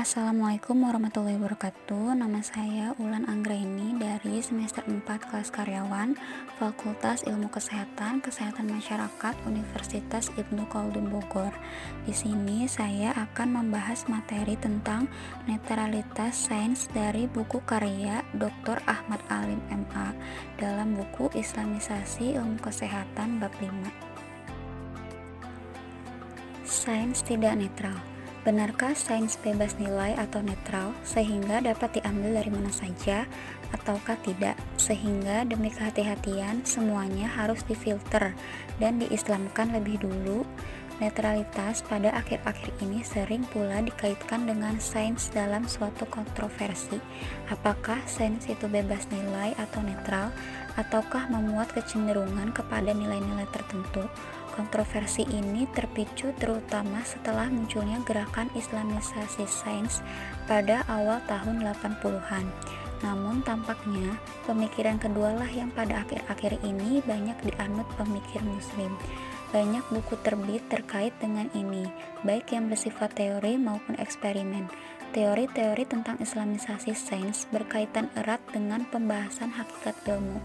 Assalamualaikum warahmatullahi wabarakatuh. Nama saya Ulan Anggraini dari semester 4 kelas karyawan Fakultas Ilmu Kesehatan, Kesehatan Masyarakat Universitas Ibnu Khaldun Bogor. Di sini saya akan membahas materi tentang netralitas sains dari buku karya Dr. Ahmad Alim MA dalam buku Islamisasi Ilmu Kesehatan bab 5. Sains tidak netral. Benarkah sains bebas nilai atau netral, sehingga dapat diambil dari mana saja, ataukah tidak, sehingga demi kehati-hatian semuanya harus difilter dan diislamkan lebih dulu? Netralitas pada akhir-akhir ini sering pula dikaitkan dengan sains dalam suatu kontroversi. Apakah sains itu bebas nilai atau netral, ataukah memuat kecenderungan kepada nilai-nilai tertentu? Kontroversi ini terpicu terutama setelah munculnya gerakan Islamisasi sains pada awal tahun 80-an. Namun tampaknya pemikiran kedualah yang pada akhir-akhir ini banyak dianut pemikir muslim. Banyak buku terbit terkait dengan ini, baik yang bersifat teori maupun eksperimen. Teori-teori tentang Islamisasi sains berkaitan erat dengan pembahasan hakikat ilmu.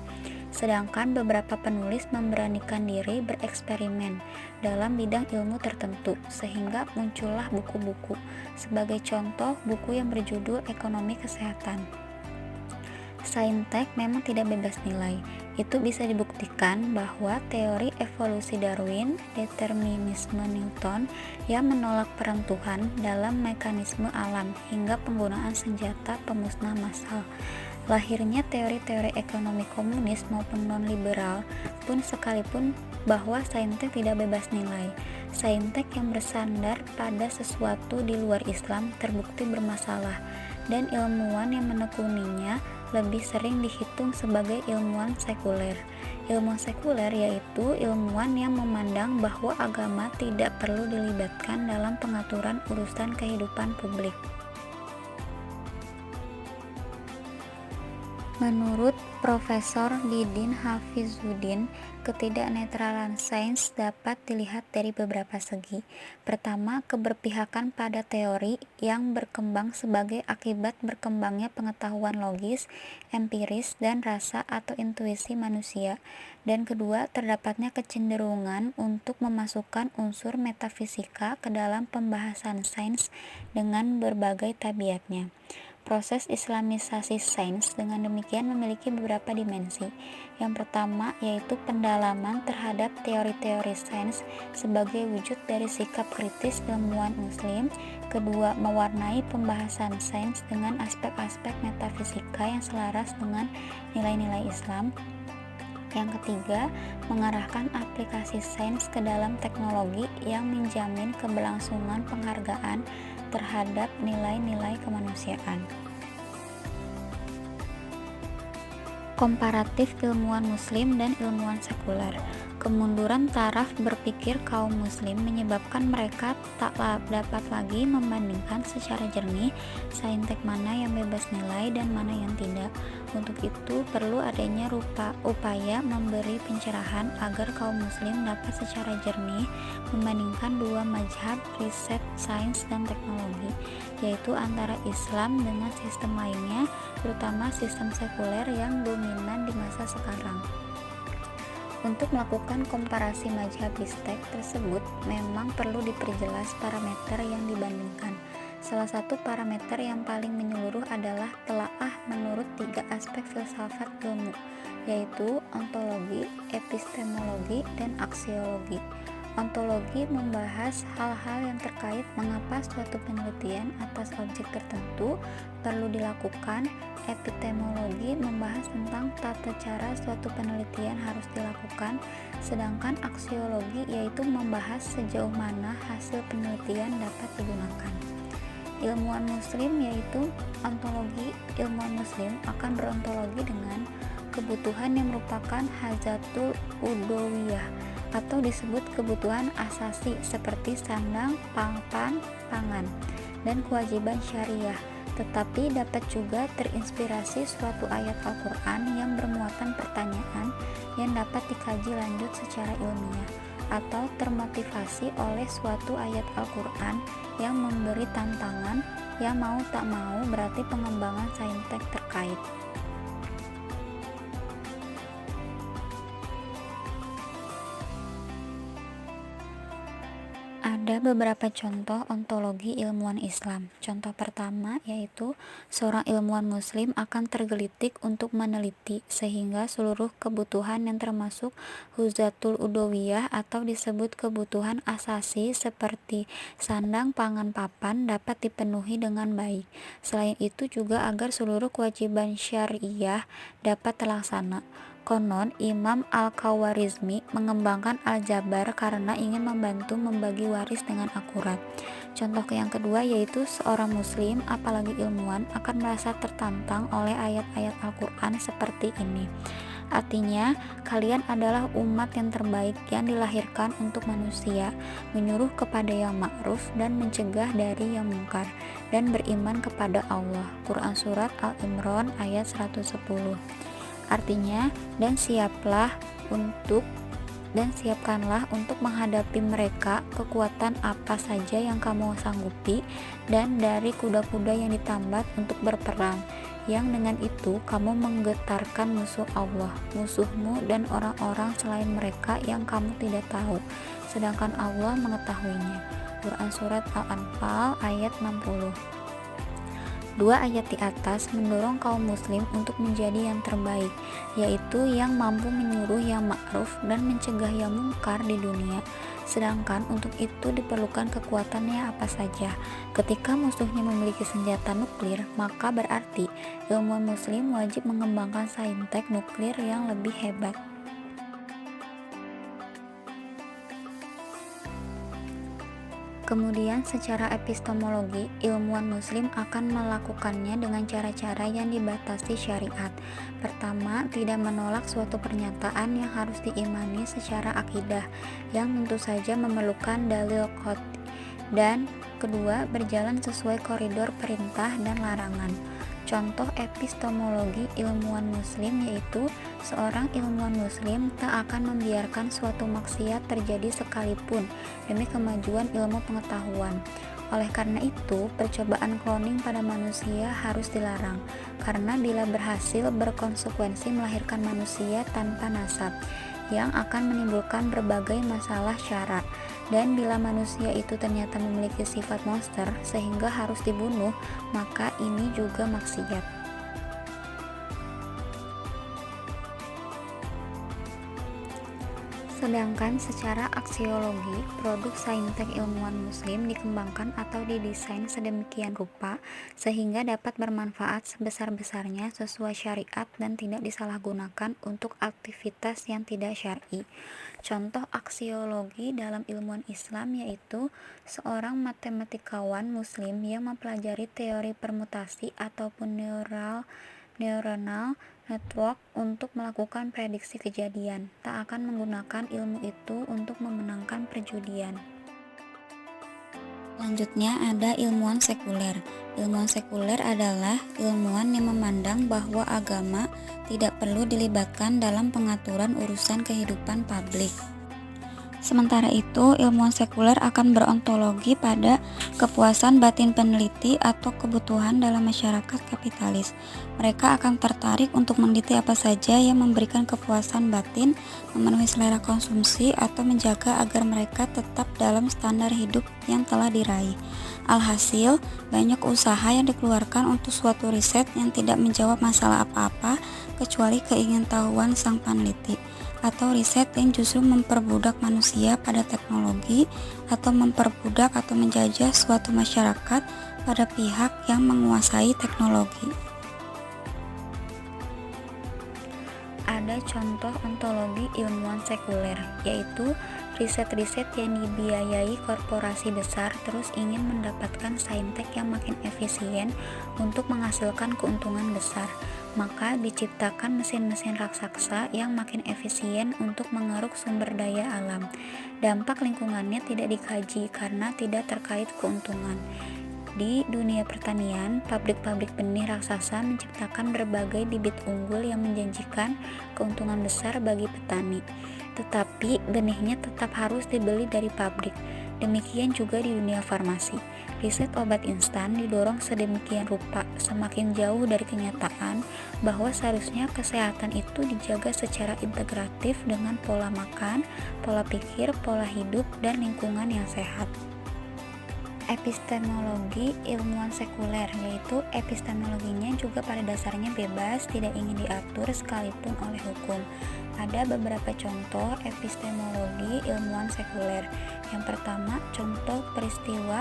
Sedangkan beberapa penulis memberanikan diri bereksperimen dalam bidang ilmu tertentu, sehingga muncullah buku-buku. Sebagai contoh, buku yang berjudul Ekonomi Kesehatan. Saintek memang tidak bebas nilai. Itu bisa dibuktikan bahwa teori evolusi Darwin, determinisme Newton yang menolak peran Tuhan dalam mekanisme alam hingga penggunaan senjata pemusnah massal. Lahirnya teori-teori ekonomi komunis maupun non-liberal pun sekalipun bahwa saintek tidak bebas nilai. Saintek yang bersandar pada sesuatu di luar Islam terbukti bermasalah, dan ilmuwan yang menekuninya lebih sering dihitung sebagai ilmuwan sekuler. Ilmuwan sekuler yaitu ilmuwan yang memandang bahwa agama tidak perlu dilibatkan dalam pengaturan urusan kehidupan publik. Menurut Profesor Didin Hafizuddin, ketidaknetralan sains dapat dilihat dari beberapa segi. Pertama, keberpihakan pada teori yang berkembang sebagai akibat berkembangnya pengetahuan logis, empiris, dan rasa atau intuisi manusia. Dan kedua, terdapatnya kecenderungan untuk memasukkan unsur metafisika ke dalam pembahasan sains dengan berbagai tabiatnya. Proses Islamisasi sains dengan demikian memiliki beberapa dimensi. Yang pertama yaitu pendalaman terhadap teori-teori sains sebagai wujud dari sikap kritis ilmuwan muslim. Kedua, mewarnai pembahasan sains dengan aspek-aspek metafisika yang selaras dengan nilai-nilai Islam. Yang ketiga, mengarahkan aplikasi sains ke dalam teknologi yang menjamin keberlangsungan penghargaan terhadap nilai-nilai kemanusiaan. Komparatif ilmuwan muslim dan ilmuwan sekuler. Kemunduran taraf berpikir kaum muslim menyebabkan mereka tak dapat lagi membandingkan secara jernih saintek mana yang bebas nilai dan mana yang tidak. Untuk itu perlu adanya upaya memberi pencerahan agar kaum muslim dapat secara jernih membandingkan dua mazhab riset sains dan teknologi, yaitu antara Islam dengan sistem lainnya, terutama sistem sekuler yang dominan di masa sekarang. Untuk melakukan komparasi mazhab ristek tersebut, memang perlu diperjelas parameter yang dibandingkan. Salah satu parameter yang paling menyeluruh adalah telaah menurut tiga aspek filsafat ilmu, yaitu ontologi, epistemologi, dan aksiologi. Ontologi membahas hal-hal yang terkait mengapa suatu penelitian atas objek tertentu perlu dilakukan. Epistemologi membahas tentang tata cara suatu penelitian harus dilakukan, sedangkan aksiologi yaitu membahas sejauh mana hasil penelitian dapat digunakan. Ilmuwan muslim yaitu ontologi. Ilmuwan muslim akan berontologi dengan kebutuhan yang merupakan hajatul udowiyah atau disebut kebutuhan asasi seperti sandang, papan, pangan, dan kewajiban syariah, tetapi dapat juga terinspirasi suatu ayat Al-Quran yang bermuatan pertanyaan yang dapat dikaji lanjut secara ilmiah, atau termotivasi oleh suatu ayat Al-Quran yang memberi tantangan yang mau tak mau berarti pengembangan saintek terkait. Ada beberapa contoh ontologi ilmuwan Islam. Contoh pertama yaitu seorang ilmuwan muslim akan tergelitik untuk meneliti sehingga seluruh kebutuhan yang termasuk huzatul udowiyah atau disebut kebutuhan asasi seperti sandang, pangan, papan dapat dipenuhi dengan baik. Selain itu juga agar seluruh kewajiban syariah dapat terlaksana. Konon, Imam Al-Khawarizmi mengembangkan aljabar karena ingin membantu membagi waris dengan akurat. Contoh yang kedua yaitu seorang muslim, apalagi ilmuwan, akan merasa tertantang oleh ayat-ayat Al-Quran seperti ini. Artinya, kalian adalah umat yang terbaik yang dilahirkan untuk manusia, menyuruh kepada yang ma'ruf dan mencegah dari yang mungkar, dan beriman kepada Allah. Quran Surat Al-Imran ayat 110. Artinya, dan siapkanlah untuk menghadapi mereka kekuatan apa saja yang kamu sanggupi, dan dari kuda-kuda yang ditambat untuk berperang, yang dengan itu kamu menggetarkan musuh Allah, musuhmu, dan orang-orang selain mereka yang kamu tidak tahu, sedangkan Allah mengetahuinya. Quran Surat Al-Anfal ayat 60. Dua ayat di atas mendorong kaum muslim untuk menjadi yang terbaik, yaitu yang mampu menyuruh yang ma'ruf dan mencegah yang mungkar di dunia. Sedangkan untuk itu diperlukan kekuatannya apa saja. Ketika musuhnya memiliki senjata nuklir, maka berarti ilmuwan muslim wajib mengembangkan saintek nuklir yang lebih hebat. Kemudian secara epistemologi, ilmuwan muslim akan melakukannya dengan cara-cara yang dibatasi syariat. Pertama, tidak menolak suatu pernyataan yang harus diimani secara akidah, yang tentu saja memerlukan dalil qat'i. Dan kedua, berjalan sesuai koridor perintah dan larangan. Contoh epistemologi ilmuwan muslim yaitu seorang ilmuwan muslim tak akan membiarkan suatu maksiat terjadi sekalipun demi kemajuan ilmu pengetahuan. Oleh karena itu, percobaan cloning pada manusia harus dilarang, karena bila berhasil berkonsekuensi melahirkan manusia tanpa nasab, yang akan menimbulkan berbagai masalah syara. Dan bila manusia itu ternyata memiliki sifat monster sehingga harus dibunuh, maka ini juga maksiat. Sedangkan secara aksiologi, produk saintek ilmuwan muslim dikembangkan atau didesain sedemikian rupa sehingga dapat bermanfaat sebesar-besarnya sesuai syariat dan tidak disalahgunakan untuk aktivitas yang tidak syar'i. Contoh aksiologi dalam ilmuwan Islam yaitu seorang matematikawan muslim yang mempelajari teori permutasi ataupun neuronal network untuk melakukan prediksi kejadian, tak akan menggunakan ilmu itu untuk memenangkan perjudian. Selanjutnya ada ilmuwan sekuler. Ilmuwan sekuler adalah ilmuwan yang memandang bahwa agama tidak perlu dilibatkan dalam pengaturan urusan kehidupan publik. Sementara itu, ilmuwan sekuler akan berontologi pada kepuasan batin peneliti atau kebutuhan dalam masyarakat kapitalis. Mereka akan tertarik untuk meneliti apa saja yang memberikan kepuasan batin, memenuhi selera konsumsi, atau menjaga agar mereka tetap dalam standar hidup yang telah diraih. Alhasil, banyak usaha yang dikeluarkan untuk suatu riset yang tidak menjawab masalah apa-apa kecuali keingintahuan sang peneliti, atau riset yang justru memperbudak manusia pada teknologi atau memperbudak atau menjajah suatu masyarakat pada pihak yang menguasai teknologi. Ada contoh ontologi ilmuwan sekuler, yaitu riset-riset yang dibiayai korporasi besar terus ingin mendapatkan saintek yang makin efisien untuk menghasilkan keuntungan besar. Maka diciptakan mesin-mesin raksasa yang makin efisien untuk mengeruk sumber daya alam. Dampak lingkungannya tidak dikaji karena tidak terkait keuntungan. Di dunia pertanian, pabrik-pabrik benih raksasa menciptakan berbagai bibit unggul yang menjanjikan keuntungan besar bagi petani. Tetapi benihnya tetap harus dibeli dari pabrik. Demikian juga di dunia farmasi. Riset obat instan didorong sedemikian rupa, semakin jauh dari kenyataan bahwa seharusnya kesehatan itu dijaga secara integratif dengan pola makan, pola pikir, pola hidup, dan lingkungan yang sehat. Epistemologi ilmuwan sekuler, yaitu epistemologinya juga pada dasarnya bebas, tidak ingin diatur sekalipun oleh hukum. Ada beberapa contoh epistemologi ilmuwan sekuler. Yang pertama, contoh peristiwa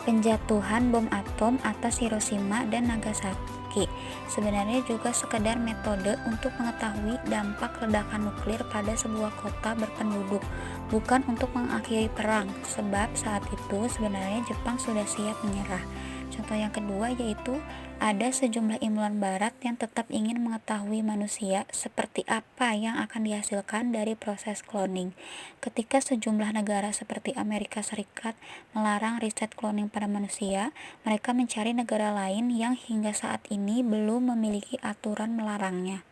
penjatuhan bom atom atas Hiroshima dan Nagasaki. Sebenarnya juga sekedar metode untuk mengetahui dampak ledakan nuklir pada sebuah kota berpenduduk, bukan untuk mengakhiri perang, sebab saat itu sebenarnya Jepang sudah siap menyerah. Contoh yang kedua yaitu ada sejumlah ilmuwan barat yang tetap ingin mengetahui manusia seperti apa yang akan dihasilkan dari proses cloning. Ketika sejumlah negara seperti Amerika Serikat melarang riset cloning pada manusia, mereka mencari negara lain yang hingga saat ini belum memiliki aturan melarangnya.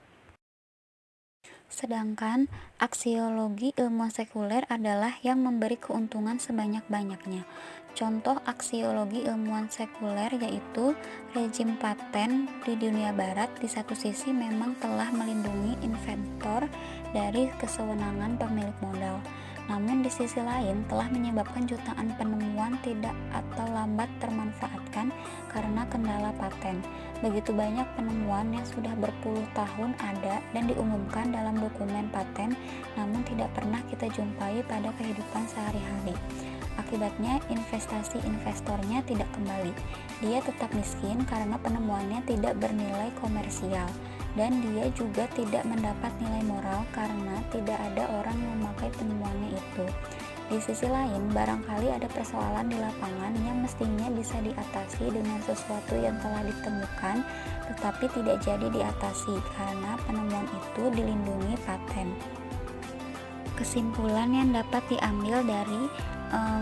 Sedangkan aksiologi ilmuwan sekuler adalah yang memberi keuntungan sebanyak-banyaknya. Contoh aksiologi ilmuwan sekuler yaitu rezim paten di dunia barat di satu sisi memang telah melindungi inventor dari kesewenangan pemilik modal, namun di sisi lain telah menyebabkan jutaan penemuan tidak atau lambat termanfaatkan karena kendala paten. Begitu banyak penemuan yang sudah berpuluh tahun ada dan diumumkan dalam dokumen paten, namun tidak pernah kita jumpai pada kehidupan sehari-hari. Akibatnya, investasi investornya tidak kembali. Dia tetap miskin karena penemuannya tidak bernilai komersial, dan dia juga tidak mendapat nilai moral karena tidak ada orang yang memakai penemuannya itu. Di sisi lain, barangkali ada persoalan di lapangan yang mestinya bisa diatasi dengan sesuatu yang telah ditemukan, tetapi tidak jadi diatasi karena penemuan itu dilindungi paten. Kesimpulan yang dapat diambil dari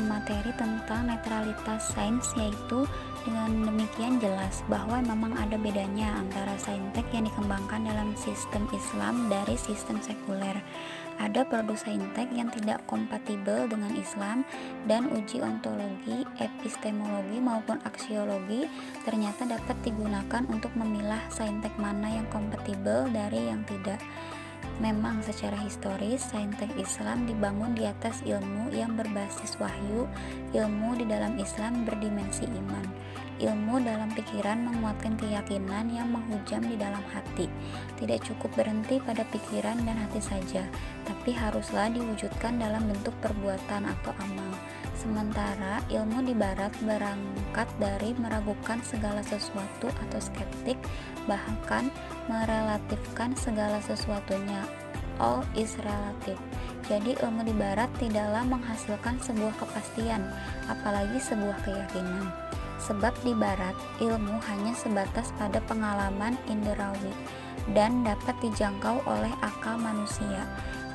materi tentang netralitas sains yaitu dengan demikian jelas bahwa memang ada bedanya antara saintek yang dikembangkan dalam sistem Islam dari sistem sekuler. Ada produk saintek yang tidak kompatibel dengan Islam, dan uji ontologi, epistemologi maupun aksiologi ternyata dapat digunakan untuk memilah saintek mana yang kompatibel dari yang tidak. Memang secara historis, saintek Islam dibangun di atas ilmu yang berbasis wahyu. Ilmu di dalam Islam berdimensi iman. Ilmu dalam pikiran menguatkan keyakinan yang menghujam di dalam hati. Tidak cukup berhenti pada pikiran dan hati saja, tapi haruslah diwujudkan dalam bentuk perbuatan atau amal. Sementara ilmu di barat berangkat dari meragukan segala sesuatu atau skeptik, bahkan merelatifkan segala sesuatunya. All is relative. Jadi ilmu di barat tidaklah menghasilkan sebuah kepastian, apalagi sebuah keyakinan. Sebab di barat, ilmu hanya sebatas pada pengalaman inderawi dan dapat dijangkau oleh akal manusia.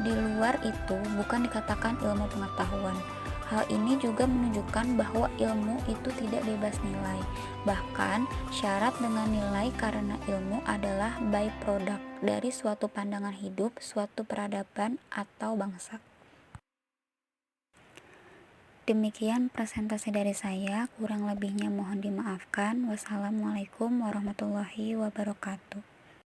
Di luar itu bukan dikatakan ilmu pengetahuan. Hal ini juga menunjukkan bahwa ilmu itu tidak bebas nilai. Bahkan, syarat dengan nilai karena ilmu adalah byproduct dari suatu pandangan hidup, suatu peradaban, atau bangsa. Demikian presentasi dari saya, kurang lebihnya mohon dimaafkan. Wassalamualaikum warahmatullahi wabarakatuh.